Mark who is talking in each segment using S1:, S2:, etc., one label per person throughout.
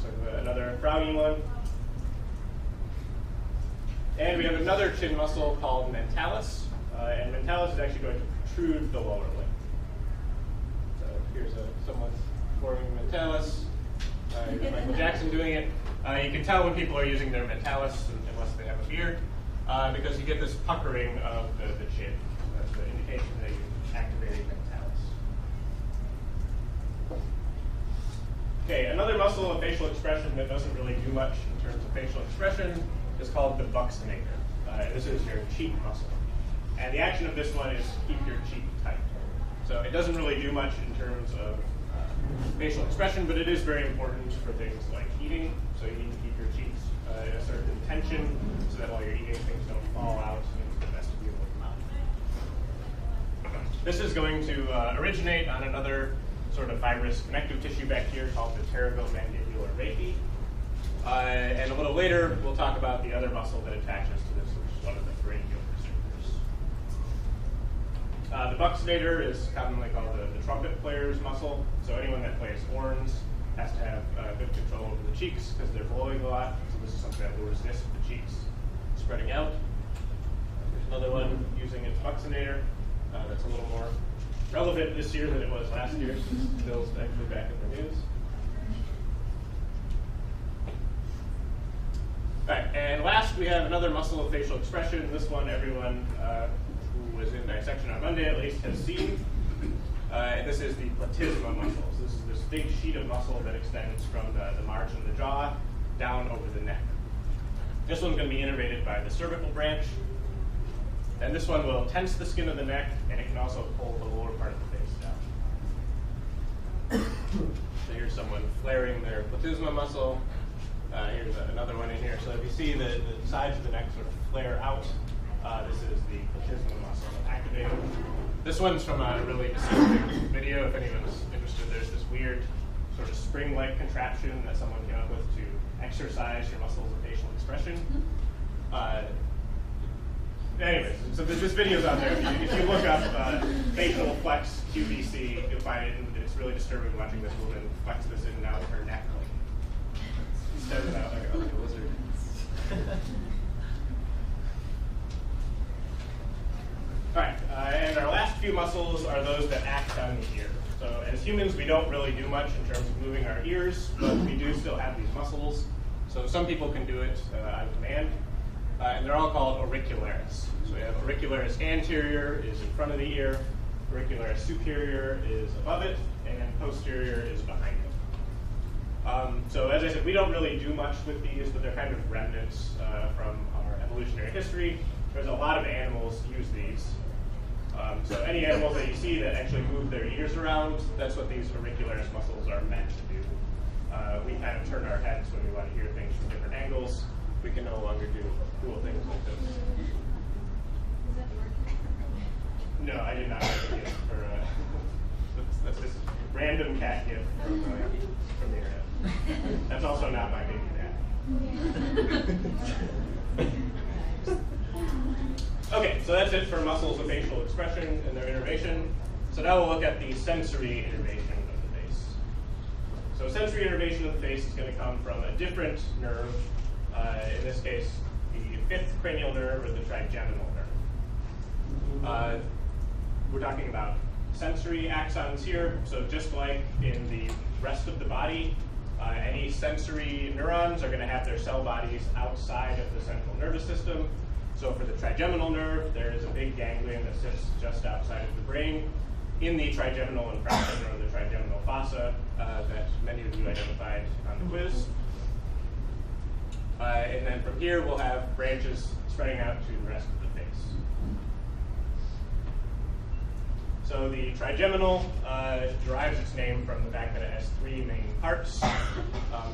S1: sort of another frowny one. And we have another chin muscle called mentalis, and mentalis is actually going to protrude the lower lip. So here's someone forming mentalis. Here's Michael Jackson doing it. You can tell when people are using their mentalis, unless they have a beard, because you get this puckering of the chin. That's the indication that you're activating mentalis. Okay, another muscle of facial expression that doesn't really do much in terms of facial expression is called the buccinator. This is your cheek muscle. And the action of this one is keep your cheek tight. So it doesn't really do much in terms of facial expression, but it is very important for things like eating. So you need to keep your cheeks in a certain tension so that while you're eating, things don't fall out into the vestibule of the mouth. This is going to originate on another sort of fibrous connective tissue back here called the pterygomandibular raphe. And a little later, we'll talk about the other muscle that attaches to this, which is one of the pharyngeal receptors. The buccinator is commonly called the trumpet player's muscle. So anyone that plays horns has to have good control over the cheeks because they're blowing a lot. So this is something that lures this of the cheeks spreading out. There's another one using its buccinator that's a little more relevant this year than it was last year. Bill's actually back in the news. All right, and last we have another muscle of facial expression. This one everyone who was in dissection on Monday at least has seen. And this is the platysma muscles. This is this big sheet of muscle that extends from the margin of the jaw down over the neck. This one's going to be innervated by the cervical branch. And this one will tense the skin of the neck, and it can also pull the lower part of the face down. So here's someone flaring their platysma muscle. Here's another one in here. So if you see the sides of the neck sort of flare out, this is the platysma muscle activated. This one's from a really disturbing video. If anyone's interested, there's this weird sort of spring-like contraption that someone came up with to exercise your muscles of facial expression. Anyways, so this video's out there. If you look up facial flex QVC, you'll find it. And it's really disturbing watching this woman flex this in and out of her neck. Instead of that, like a lizard. All right, and our last few muscles are those that act on the ear. So as humans, we don't really do much in terms of moving our ears, but we do still have these muscles. So some people can do it on command, and they're all called auricularis. So we have auricularis anterior is in front of the ear, auricularis superior is above it, and posterior is behind it. So as I said, we don't really do much with these, but they're kind of remnants from our evolutionary history. There's a lot of animals use these. So any animals that you see that actually move their ears around, that's what these auricularis muscles are meant to do. We kind of turn our heads when we want to hear things from different angles. We can no longer do cool things like this. No, I did not make a gift for that's this random cat gift from the internet. That's also not my baby cat. Okay, so that's it for muscles of facial expression and their innervation. So now we'll look at the sensory innervation of the face. So sensory innervation of the face is going to come from a different nerve, in this case, the fifth cranial nerve or the trigeminal nerve. We're talking about sensory axons here. So just like in the rest of the body, any sensory neurons are going to have their cell bodies outside of the central nervous system. So for the trigeminal nerve, there is a big ganglion that sits just outside of the brain in the trigeminal impression, or the trigeminal fossa, that many of you identified on the quiz. And then from here, we'll have branches spreading out to the rest of the face. So the trigeminal derives its name from the fact that it has three main parts.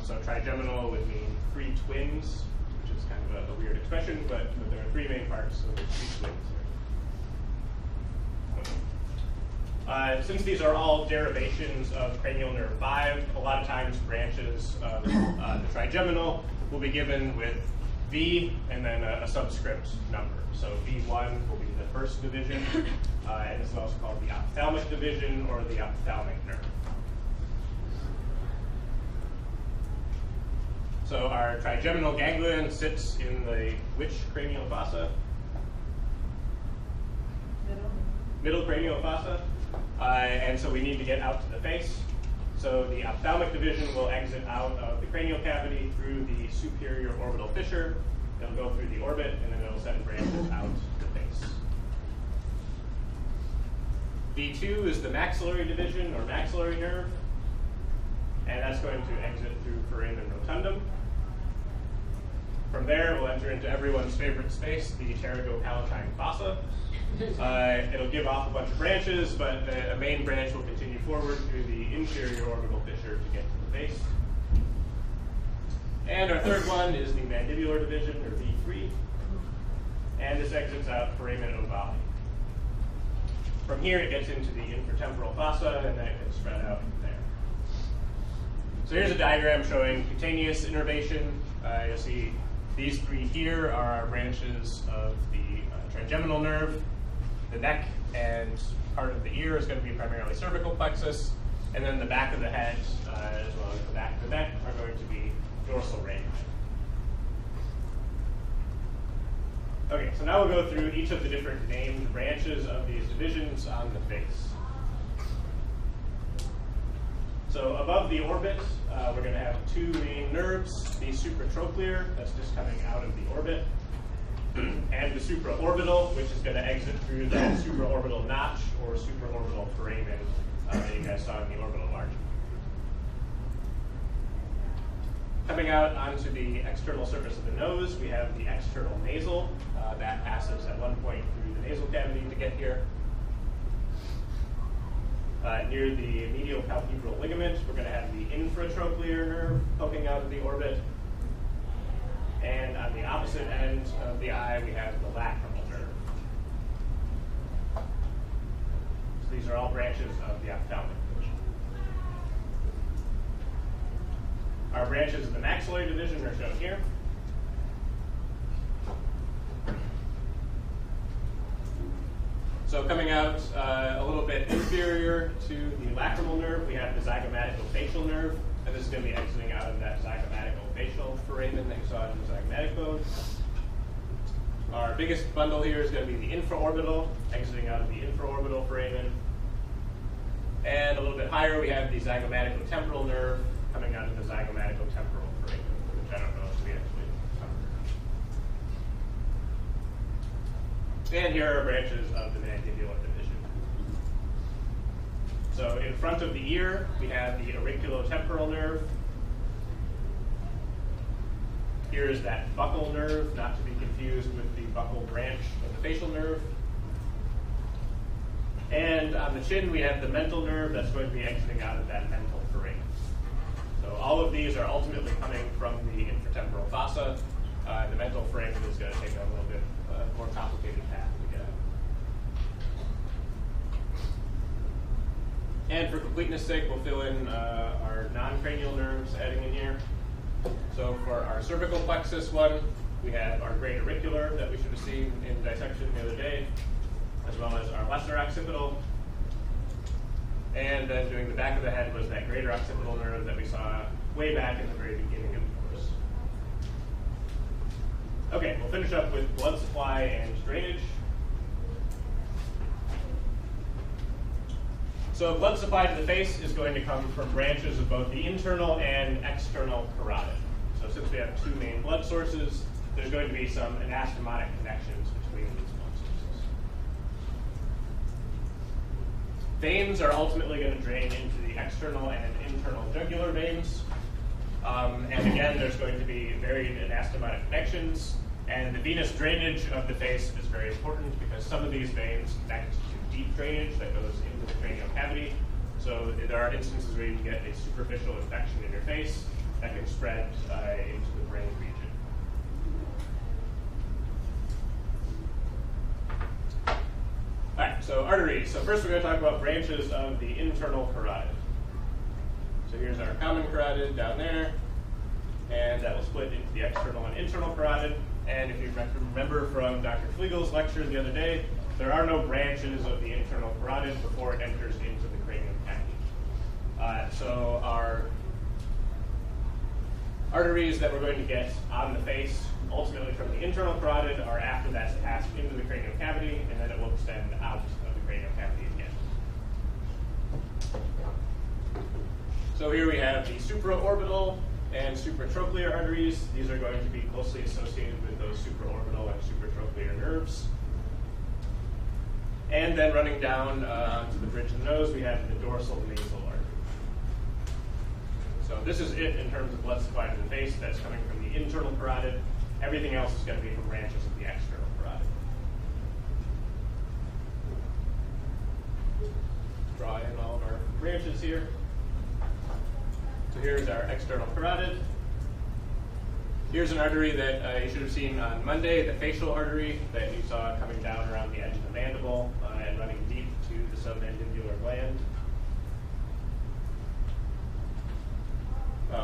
S1: So trigeminal would mean three twins, which is kind of a weird expression, but there are three main parts, so there's three twins. Since these are all derivations of cranial nerve 5, a lot of times branches of the trigeminal will be given with V and then a subscript number. So V1 will be the first division, and it's also called the ophthalmic division or the ophthalmic nerve. So our trigeminal ganglion sits in the which cranial fossa? Middle cranial fossa. And so we need to get out to the face. So the ophthalmic division will exit out of the cranial cavity through the superior orbital fissure. It'll go through the orbit, and then it'll send branches out to the face. B2 is the maxillary division, or maxillary nerve. And that's going to exit through foramen rotundum. From there, we'll enter into everyone's favorite space, the pterygopalatine fossa. It'll give off a bunch of branches, but a main branch will continue forward through the inferior orbital fissure to get to the face. And our third one is the mandibular division, or V3. And this exits out foramen ovale. From here, it gets into the infratemporal fossa, and then it can spread out from there. So here's a diagram showing cutaneous innervation. You'll see these three here are our branches of the trigeminal nerve. The neck and part of the ear is going to be primarily cervical plexus, and then the back of the head, as well as the back of the neck, are going to be dorsal range. Okay, so now we'll go through each of the different named branches of these divisions on the face. So above the orbit, we're going to have two main nerves, the supratrochlear, that's just coming out of the orbit, and the supraorbital, which is going to exit through that supraorbital notch or supraorbital foramen that you guys saw in the orbital arch. Coming out onto the external surface of the nose, we have the external nasal. That passes at one point through the nasal cavity to get here. Near the medial palpebral ligament, we're going to have the infratrochlear nerve poking out of the orbit. And on the opposite end of the eye, we have the lacrimal nerve. So these are all branches of the ophthalmic division. Our branches of the maxillary division are shown here. So coming out a little bit inferior to the lacrimal nerve, we have the zygomaticofacial nerve, and this is going to be exiting out of that zygomaticofacial foramen that you saw in the zygomatic bone. Our biggest bundle here is going to be the infraorbital, exiting out of the infraorbital foramen. And a little bit higher, we have the zygomaticotemporal nerve coming out of the zygomaticotemporal foramen, which I don't know if we actually covered. And here are branches of the mandibular division. So in front of the ear, we have the auriculotemporal nerve. Here is that buccal nerve, not to be confused with the buccal branch of the facial nerve. And on the chin, we have the mental nerve that's going to be exiting out of that mental foramen. So all of these are ultimately coming from the infratemporal fossa. The mental foramen is going to take a little bit more complicated path to get out. And for completeness sake, we'll fill in our non-cranial nerves adding in here. So for our cervical plexus one, we have our great auricular that we should have seen in dissection the other day, as well as our lesser occipital. And then doing the back of the head was that greater occipital nerve that we saw way back in the very beginning of the course. Okay, we'll finish up with blood supply and drainage. So blood supply to the face is going to come from branches of both the internal and external carotid. So since we have two main blood sources, there's going to be some anastomotic connections between these blood sources. Veins are ultimately going to drain into the external and internal jugular veins. And again, there's going to be varied anastomotic connections. And the venous drainage of the face is very important because some of these veins connect to deep drainage that goes into the cranial cavity. So there are instances where you can get a superficial infection in your face that can spread into the brain region. All right, so arteries. So first we're going to talk about branches of the internal carotid. So here's our common carotid down there, and that will split into the external and internal carotid. And if you remember from Dr. Fliegel's lecture the other day, there are no branches of the internal carotid before it enters into the cranial cavity. So our arteries that we're going to get on the face, ultimately from the internal carotid, are after that's passed into the cranial cavity, and then it will extend out of the cranial cavity again. So here we have the supraorbital and supratrochlear arteries. These are going to be closely associated with those supraorbital and supratrochlear nerves. And then running down to the bridge of the nose, we have the dorsal nasal artery. So this is it in terms of blood supply to the face. That's coming from the internal carotid. Everything else is going to be from branches of the external carotid. Draw in all of our branches here. So here's our external carotid. Here's an artery that you should have seen on Monday, the facial artery that you saw coming down around the edge of the mandible and running deep to the submandibular gland.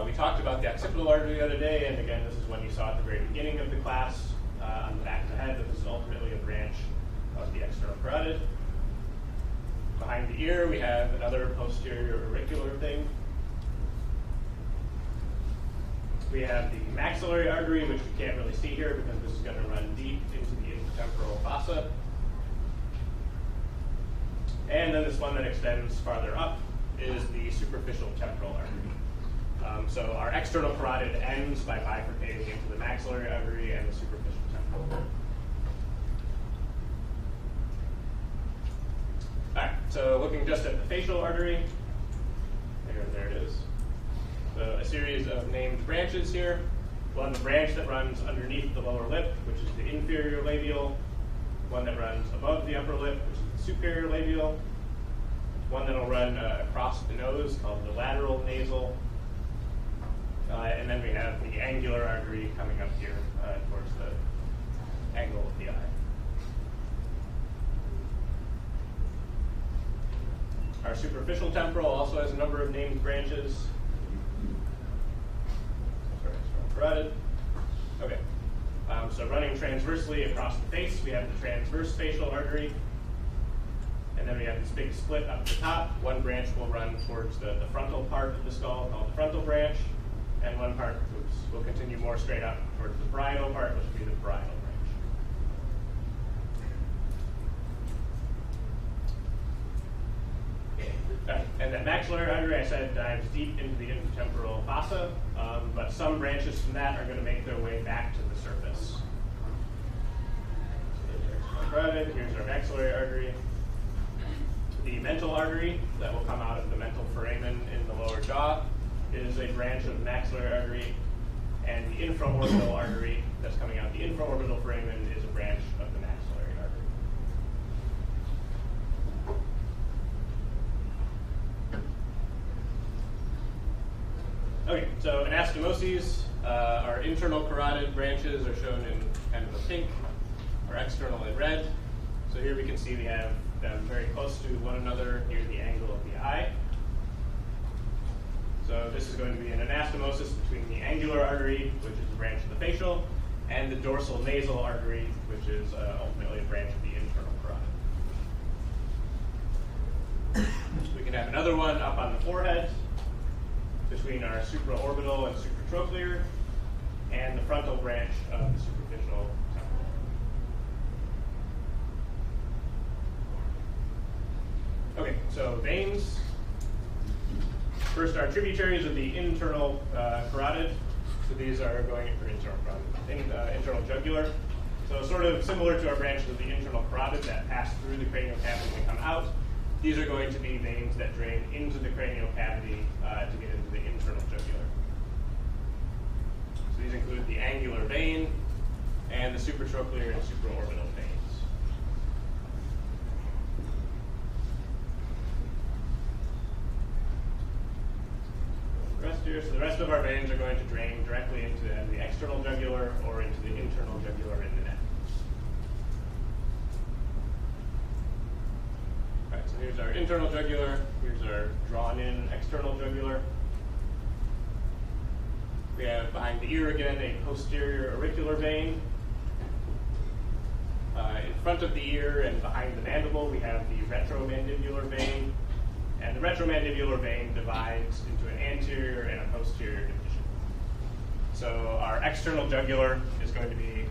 S1: We talked about the occipital artery the other day, and again, this is one you saw at the very beginning of the class on the back of the head, but this is ultimately a branch of the external carotid. Behind the ear, we have another posterior auricular thing. We have the maxillary artery, which we can't really see here because this is going to run deep into the intertemporal fossa. And then this one that extends farther up is the superficial temporal artery. So our external carotid ends by bifurcating into the maxillary artery and the superficial temporal. All right, so looking just at the facial artery, there it is. So a series of named branches here. One, the branch that runs underneath the lower lip, which is the inferior labial. One that runs above the upper lip, which is the superior labial. One that will run across the nose, called the lateral nasal. And then we have the angular artery coming up here towards the angle of the eye. Our superficial temporal also has a number of named branches. Carotid. Okay. So running transversely across the face, we have the transverse facial artery. And then we have this big split up the top. One branch will run towards the frontal part of the skull, called the frontal branch. And one part will continue more straight up towards the parietal part, which will be the parietal branch. Okay. And that maxillary artery, I said, dives deep into the intertemporal fossa, but some branches from that are going to make their way back to the surface. So there's our carotid, here's our maxillary artery. The mental artery that will come out of the mental foramen in the lower jaw is a branch of the maxillary artery, and the infraorbital artery that's coming out the infraorbital foramen is a branch of the maxillary artery. Okay, so anastomoses, our internal carotid branches are shown in kind of a pink, our external in red. So here we can see we have them very close to one another near the angle of the eye. So this is going to be an anastomosis between the angular artery, which is a branch of the facial, and the dorsal nasal artery, which is ultimately a branch of the internal carotid. We can have another one up on the forehead between our supraorbital and supratrochlear, and the frontal branch of the superficial temporal. Okay, so veins. First, our tributaries of the internal carotid. So these are going for internal jugular. So sort of similar to our branches of the internal carotid that pass through the cranial cavity and come out. These are going to be veins that drain into the cranial cavity to get into the internal jugular. So these include the angular vein and the supratrochlear and supraorbital veins. So the rest of our veins are going to drain directly into the external jugular or into the internal jugular in the neck. All right, so here's our internal jugular. Here's our drawn-in external jugular. We have behind the ear again a posterior auricular vein. In front of the ear and behind the mandible, we have the retromandibular vein. And the retromandibular vein divides into an anterior and a posterior division. So our external jugular is going to be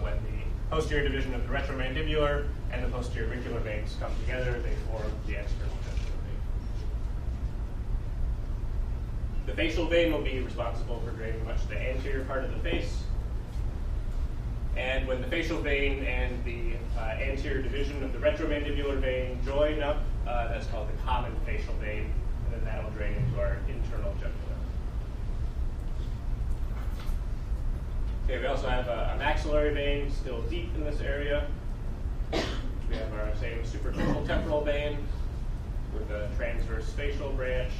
S1: when the posterior division of the retromandibular and the posterior auricular veins come together, they form the external jugular vein. The facial vein will be responsible for draining much of the anterior part of the face. And when the facial vein and the anterior division of the retromandibular vein join up, that's called the common facial vein, and then that will drain into our internal jugular. Okay, we also have a maxillary vein still deep in this area. We have our same superficial temporal vein with a transverse facial branch.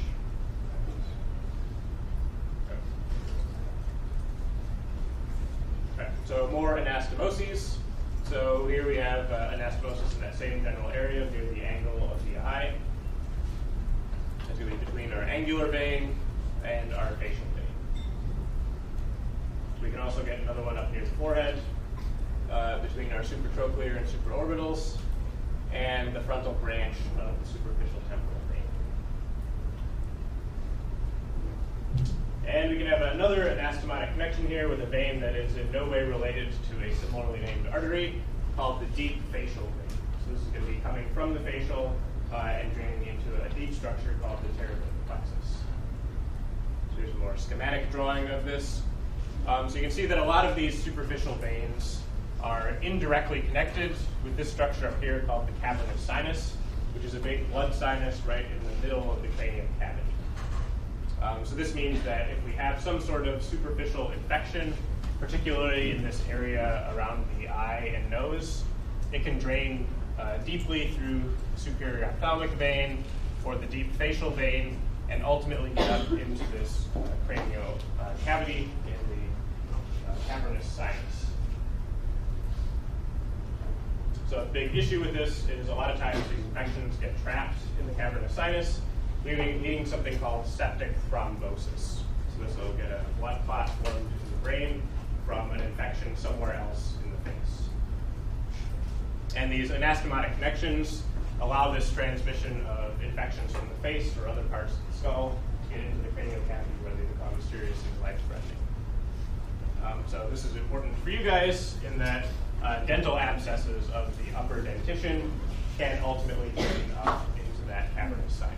S1: Okay, so more anastomoses. So here we have anastomosis in that same general area near the angle of the eye. It's going to be between our angular vein and our facial vein. We can also get another one up near the forehead, between our supratrochlear and supraorbitals, and the frontal branch of the superficial temporal vein. And we can have another anastomotic connection here with a vein that is in no way related to a similarly named artery called the deep facial vein. So this is going to be coming from the facial and draining into a deep structure called the pterygoid plexus. So here's a more schematic drawing of this. So you can see that a lot of these superficial veins are indirectly connected with this structure up here called the cavernous sinus, which is a big blood sinus right in the middle of the cranial cavity. So this means that if we have some sort of superficial infection, particularly in this area around the eye and nose, it can drain deeply through the superior ophthalmic vein or the deep facial vein and ultimately get up into this cranial cavity in the cavernous sinus. So a big issue with this is a lot of times these infections get trapped in the cavernous sinus, leading something called septic thrombosis. So this will get a blood clot formed in the brain from an infection somewhere else in the face. And these anastomotic connections allow this transmission of infections from the face or other parts of the skull to get into the cranial cavity where they become seriously life-threatening. So this is important for you guys in that dental abscesses of the upper dentition can ultimately drain up into that cavernous sinus.